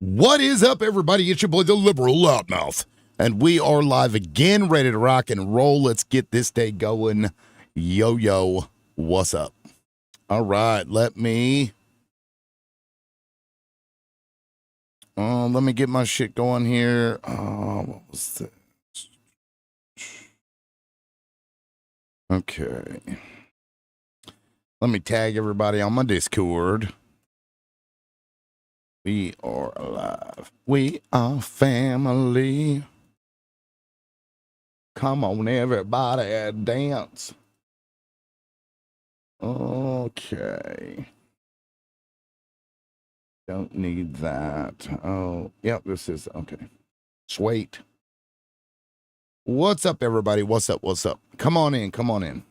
What is up, everybody? It's your boy, the Liberal Loudmouth. And we are live again, ready to rock and roll. Let's get this day going. Yo, what's up? All right, let me get my shit going here. What was this? Okay. Let me tag everybody on my Discord. We are alive. We are family. Come on, everybody, dance. Okay. Don't need that. Oh, yep, this is, okay. Sweet. What's up, everybody? What's up? What's up? Come on in. Come on in.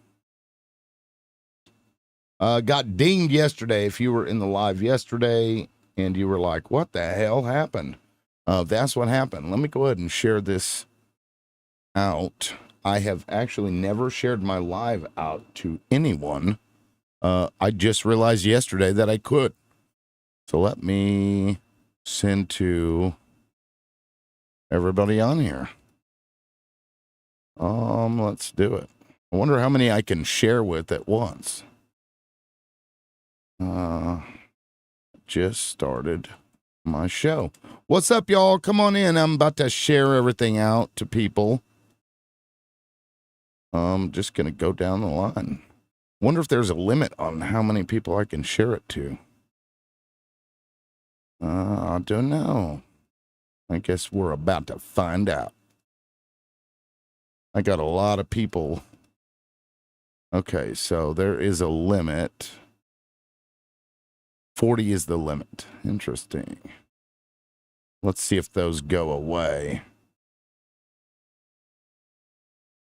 Got dinged yesterday. If you were in the live yesterday and you were like, what the hell happened? That's what happened. Let me go ahead and share this out. I have actually never shared my live out to anyone. I just realized yesterday that I could. So let me send to everybody on here. Let's do it. I wonder how many I can share with at once. Just started my show. What's up, y'all? Come on in. I'm about to share everything out to people. I'm just going to go down the line. Wonder if there's a limit on how many people I can share it to. I don't know. I guess we're about to find out. I got a lot of people. Okay, so there is a limit. 40 is the limit. Interesting. Let's see if those go away.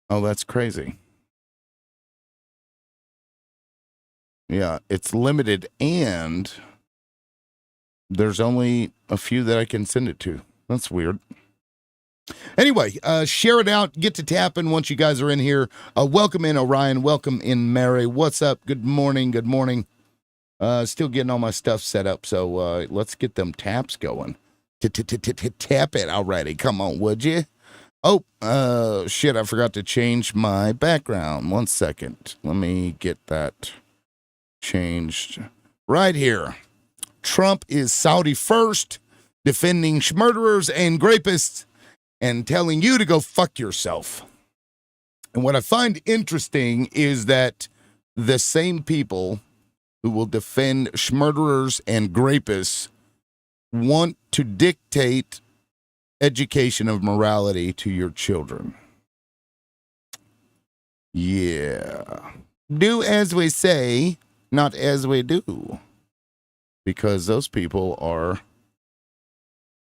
Oh, that's crazy. Yeah, it's limited and there's only a few that I can send it to. That's weird. Anyway, share it out. Get to tapping once you guys are in here. Welcome in, Orion. Welcome in, Mary. What's up? Good morning. Good morning. Still getting all my stuff set up, so let's get them taps going. Tap it already. Come on, would you? Oh, shit, I forgot to change my background. 1 second. Let me get that changed right here. Trump is Saudi first, defending murderers and rapists, and telling you to go fuck yourself. And what I find interesting is that the same people who will defend murderers and rapists want to dictate education of morality to your children. Yeah. Do as we say, not as we do. Because those people are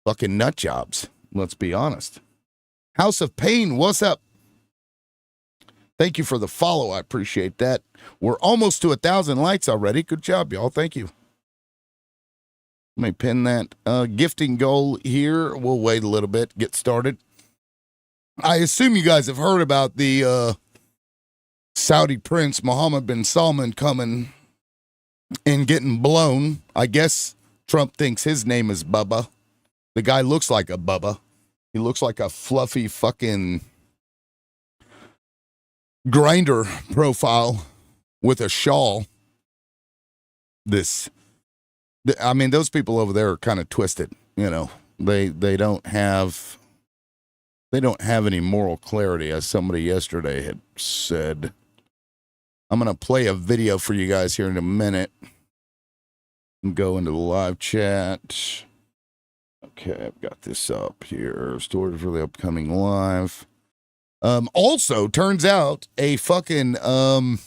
fucking nut jobs. Let's be honest. House of Pain, what's up? Thank you for the follow. I appreciate that. We're almost to 1,000 likes already. Good job, y'all. Thank you. Let me pin that gifting goal here. We'll wait a little bit, get started. I assume you guys have heard about the Saudi prince, Mohammed bin Salman, coming and getting blown. I guess Trump thinks his name is Bubba. The guy looks like a Bubba. He looks like a fluffy fucking grinder profile with a shawl. I mean, those people over there are kind of twisted, you know. They don't have any moral clarity, as somebody yesterday had said. I'm going to play a video for you guys here in a minute and go into the live chat. Okay, I've got this up here. Stories for the upcoming live. Also, turns out a fucking a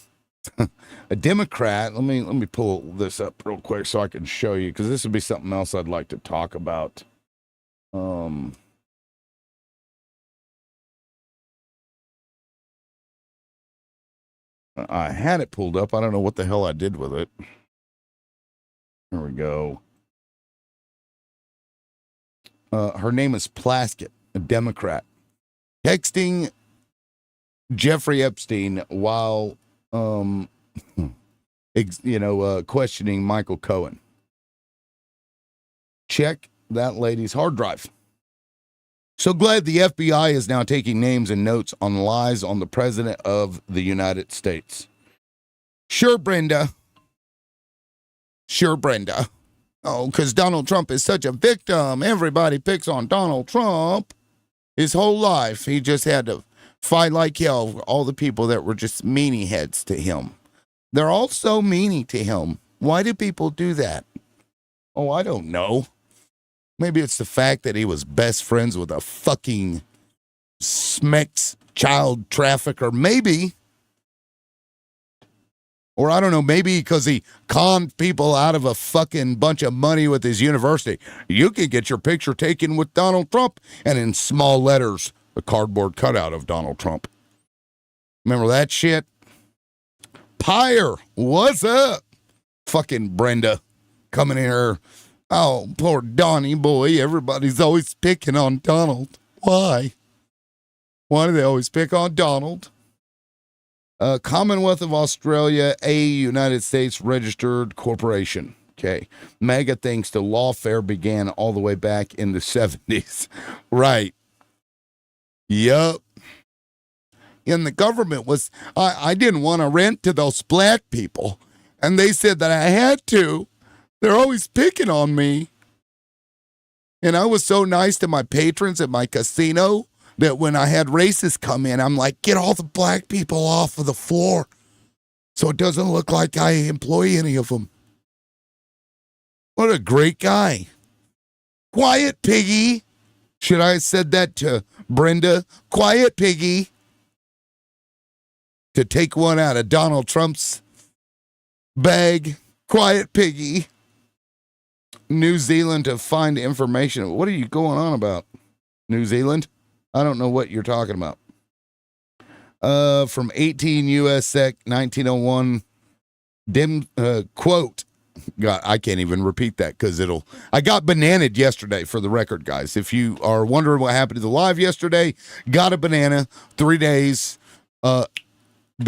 Democrat. Let me pull this up real quick so I can show you, because this would be something else I'd like to talk about. I had it pulled up. I don't know what the hell I did with it. Here we go. Her name is Plaskett, a Democrat, texting Jeffrey Epstein while, questioning Michael Cohen. Check that lady's hard drive. So glad the FBI is now taking names and notes on lies on the President of the United States. Sure, Brenda. Sure, Brenda. Oh, because Donald Trump is such a victim. Everybody picks on Donald Trump. His whole life, he just had to fight like hell for all the people that were just meanie heads to him. They're all so meanie to him. Why do people do that? Oh, I don't know. Maybe it's the fact that he was best friends with a fucking Smex child trafficker. Maybe. Or I don't know, maybe because he conned people out of a fucking bunch of money with his university. You can get your picture taken with Donald Trump, and in small letters, a cardboard cutout of Donald Trump. Remember that shit? Pyre, what's up? Fucking Brenda coming in here. Oh, poor Donnie boy. Everybody's always picking on Donald. Why? Why do they always pick on Donald? Commonwealth of Australia, a United States registered corporation. Okay. MAGA thinks the lawfare began all the way back in the 70s. Right. Yup. And the government was, I didn't want to rent to those black people. And they said that I had to. They're always picking on me. And I was so nice to my patrons at my casino that when I had racists come in, I'm like, get all the black people off of the floor so it doesn't look like I employ any of them. What a great guy. Quiet, piggy. Should I have said that to Brenda? Quiet, piggy. To take one out of Donald Trump's bag. Quiet, piggy. New Zealand to find information. What are you going on about? New Zealand? I don't know what you're talking about. From 18 U.S. Sec. 1901, quote. God, I can't even repeat that because I got bananaed yesterday for the record, guys. If you are wondering what happened to the live yesterday, got a banana, 3 days. The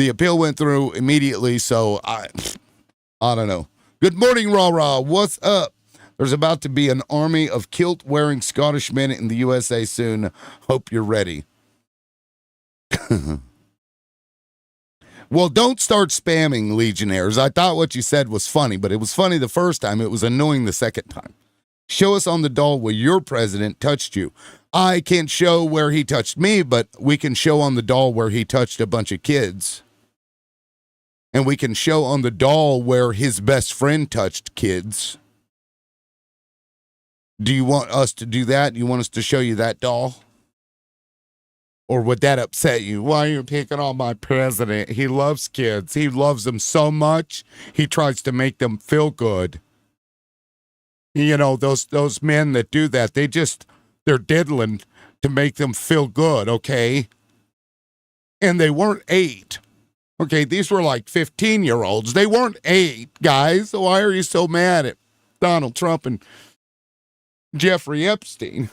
appeal went through immediately, so I don't know. Good morning, rah-rah. What's up? There's about to be an army of kilt-wearing Scottish men in the USA soon. Hope you're ready. Well, don't start spamming, Legionnaires. I thought what you said was funny, but it was funny the first time. It was annoying the second time. Show us on the doll where your president touched you. I can't show where he touched me, but we can show on the doll where he touched a bunch of kids. And we can show on the doll where his best friend touched kids. Do you want us to do that? Do you want us to show you that doll? Or would that upset you? Why are you picking on my president? He loves kids. He loves them so much, he tries to make them feel good. You know, those men that do that, they're diddling to make them feel good, okay? And they weren't 8. Okay, these were like 15-year-olds. They weren't 8, guys. So why are you so mad at Donald Trump and Jeffrey Epstein?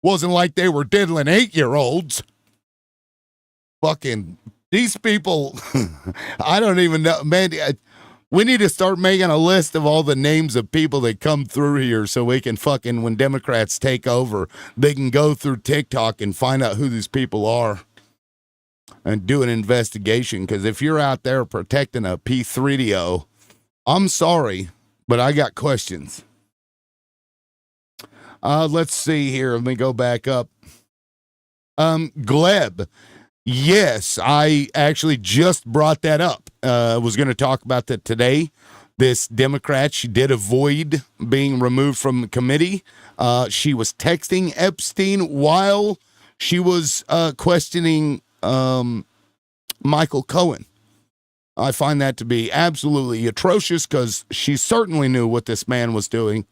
Wasn't like they were diddling 8-year-olds. Fucking, these people, I don't even know. Man, we need to start making a list of all the names of people that come through here so we can fucking, when Democrats take over, they can go through TikTok and find out who these people are and do an investigation. Because if you're out there protecting a P3DO, I'm sorry, but I got questions. Let's see here. Let me go back up. Gleb. Yes, I actually just brought that up. Was going to talk about that today. This Democrat, she did avoid being removed from the committee. She was texting Epstein while she was questioning Michael Cohen. I find that to be absolutely atrocious because she certainly knew what this man was doing.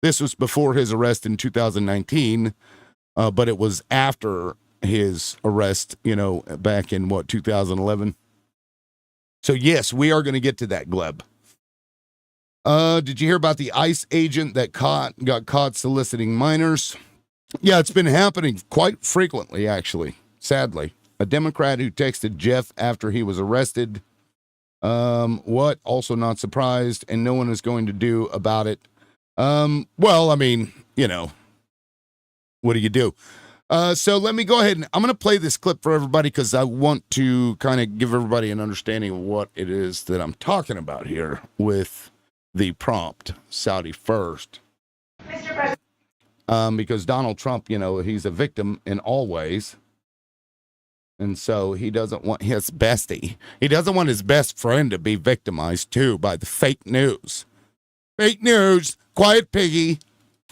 This was before his arrest in 2019, but it was after his arrest, back in 2011. So yes, we are going to get to that, Gleb. Did you hear about the ICE agent that got caught soliciting minors? Yeah, it's been happening quite frequently, actually, sadly. A Democrat who texted Jeff after he was arrested. What? Also not surprised, and no one is going to do about it. Well, I mean, What do you do? So let me go ahead and I'm going to play this clip for everybody because I want to kind of give everybody an understanding of what it is that I'm talking about here with the prompt, Saudi first. Mr. President. Because Donald Trump, he's a victim in all ways. And so he doesn't want his bestie. He doesn't want his best friend to be victimized too by the fake news. Fake news, quiet piggy.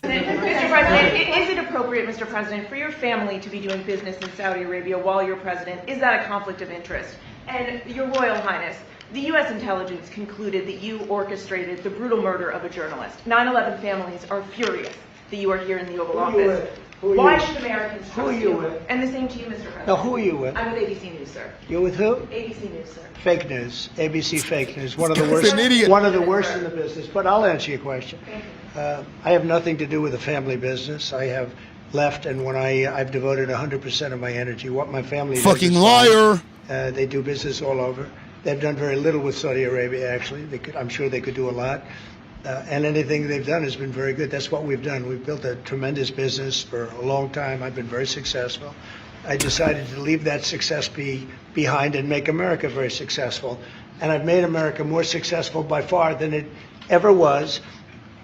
Mr. President, is it appropriate, Mr. President, for your family to be doing business in Saudi Arabia while you're president? Is that a conflict of interest? And Your Royal Highness, the U.S. intelligence concluded that you orchestrated the brutal murder of a journalist. 9/11 families are furious that you are here in the Oval Office. Why should Americans trust you? And the same to you, Mr. President. Now, who are you with? I'm with ABC News, sir. You're with who? ABC News, sir. Fake news. ABC fake news. One of the He's worst. an idiot. One of the worst in the business. But I'll answer your question. I have nothing to do with the family business. I have left, and when I've devoted 100% of my energy. What my family does Fucking is liar. they do business all over. They've done very little with Saudi Arabia, actually. I'm sure they could do a lot. And anything they've done has been very good. That's what we've done. We've built a tremendous business for a long time. I've been very successful. I decided to leave that success behind and make America very successful. And I've made America more successful by far than it ever was,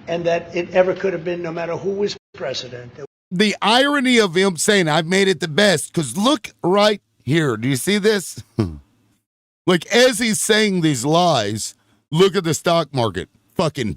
and that it ever could have been, no matter who was president. The irony of him saying, I've made it the best, because look right here. Do you see this? Like, as he's saying these lies, look at the stock market. Fucking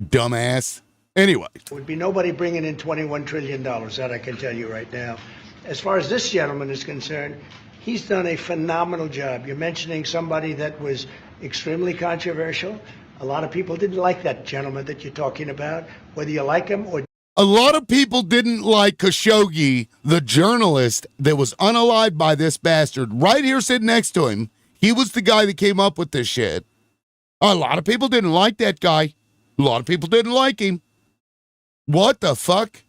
dumbass. Anyway. There would be nobody bringing in $21 trillion, that I can tell you right now. As far as this gentleman is concerned, he's done a phenomenal job. You're mentioning somebody that was extremely controversial. A lot of people didn't like that gentleman that you're talking about, whether you like him or... A lot of people didn't like Khashoggi, the journalist that was unalived by this bastard. Right here sitting next to him. He was the guy that came up with this shit. A lot of people didn't like that guy. A lot of people didn't like him. What the fuck?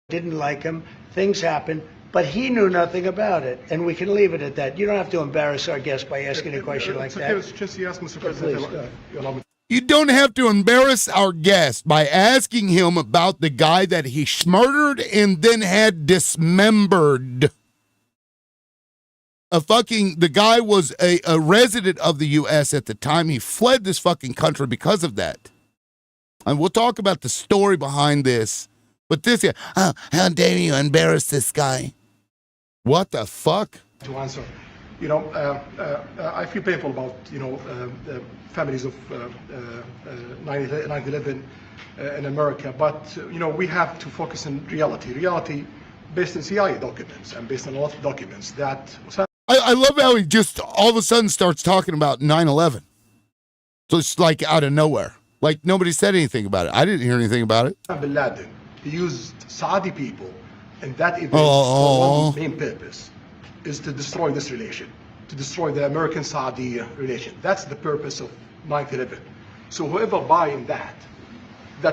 Didn't like him. Things happened, but he knew nothing about it, and we can leave it at that. You don't have to embarrass our guest by asking a question like that. Just yes, Mr. President. Please, You don't have to embarrass our guest by asking him about the guy that he murdered and then had dismembered. The guy was a resident of the U.S. at the time. He fled this fucking country because of that. And we'll talk about the story behind this. But this, how dare you embarrass this guy? What the fuck? To answer, I feel painful about, the families of 9/11 in America. But, we have to focus on reality based on CIA documents and based on a lot of documents that... I love how he just all of a sudden starts talking about 9/11. So it's like out of nowhere. Like nobody said anything about it. I didn't hear anything about it. Bin Laden, he used Saudi people in that event for one main purpose, is to destroy this relation, to destroy the American-Saudi relation. That's the purpose of 9/11. So whoever buying that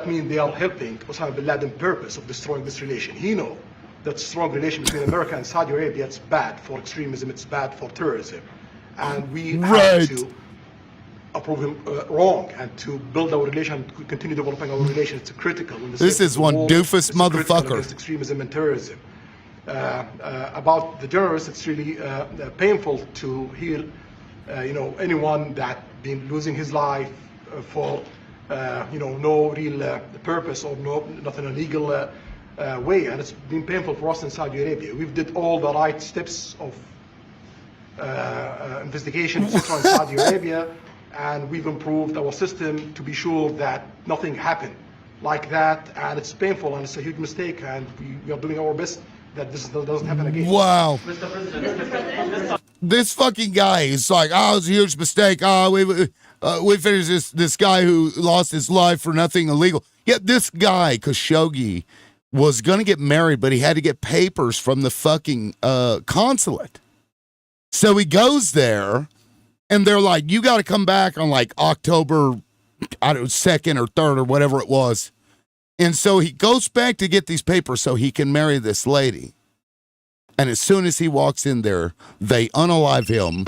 means they are helping Osama bin Laden's purpose of destroying this relation. He knows that strong relation between America and Saudi Arabia, it's bad for extremism, it's bad for terrorism. And we have to approve him wrong and to build our relation, to continue developing our relation. It's critical. This is one doofus motherfucker. Against extremism and terrorism. About the journalists, it's really painful to hear, anyone that been losing his life for, no real purpose or nothing illegal way, and it's been painful for us in Saudi Arabia. We've did all the right steps of investigation, etc. in Saudi Arabia, and we've improved our system to be sure that nothing happened like that, and it's painful and it's a huge mistake, and we are doing our best that this doesn't happen again. Wow. Mr. President. This fucking guy is like, it's a huge mistake. We finished this guy who lost his life for nothing illegal. Yet this guy, Khashoggi, was going to get married, but he had to get papers from the fucking consulate. So he goes there, and they're like, you got to come back on like October, 2nd or 3rd or whatever it was. And so he goes back to get these papers so he can marry this lady. And as soon as he walks in there, they unalive him.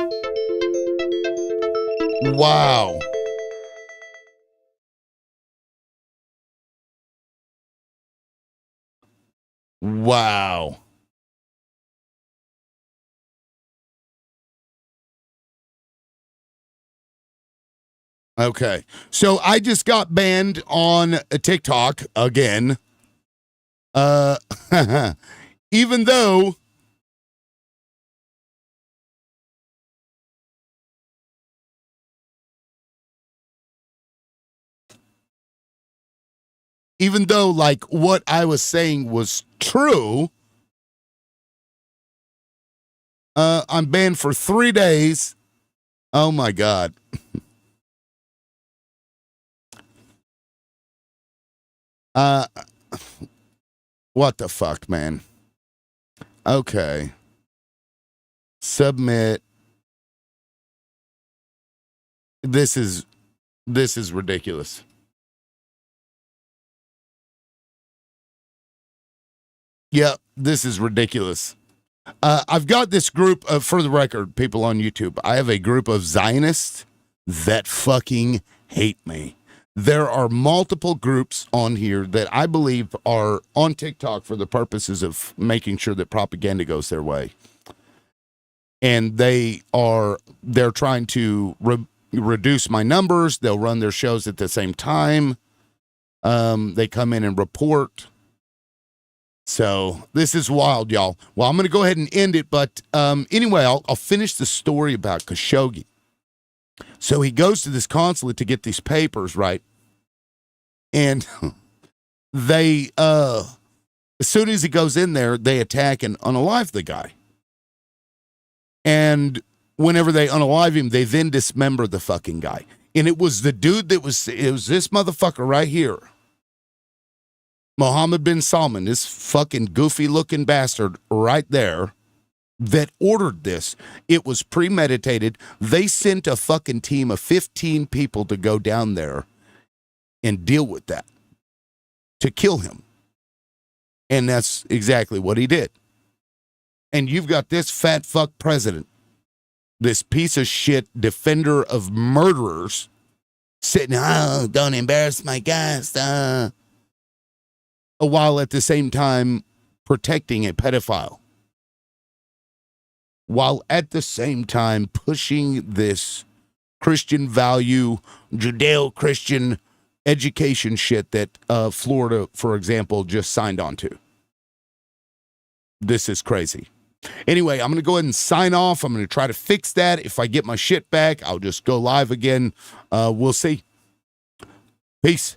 Wow. Wow. Okay. So I just got banned on TikTok again. Even though like what I was saying was true, I'm banned for 3 days. Oh my God. What the fuck, man? Okay. Submit. This is ridiculous. Yeah, this is ridiculous. I've got this group of, for the record, people on YouTube, I have a group of Zionists that fucking hate me. There are multiple groups on here that I believe are on TikTok for the purposes of making sure that propaganda goes their way. And they're trying to reduce my numbers. They'll run their shows at the same time. They come in and report. So this is wild, y'all. Well, I'm going to go ahead and end it. But anyway, I'll finish the story about Khashoggi. So he goes to this consulate to get these papers, right? And they, as soon as he goes in there, they attack and unalive the guy. And whenever they unalive him, they then dismember the fucking guy. And it was the dude it was this motherfucker right here. Mohammed bin Salman, this fucking goofy looking bastard right there that ordered this. It was premeditated. They sent a fucking team of 15 people to go down there and deal with that, to kill him. And that's exactly what he did. And you've got this fat fuck president, this piece of shit defender of murderers, sitting, oh, don't embarrass my guys, while at the same time protecting a pedophile. While at the same time pushing this Christian value, Judeo-Christian education shit that Florida, for example, just signed on to. This is crazy. Anyway, I'm going to go ahead and sign off. I'm going to try to fix that. If I get my shit back, I'll just go live again. We'll see. Peace.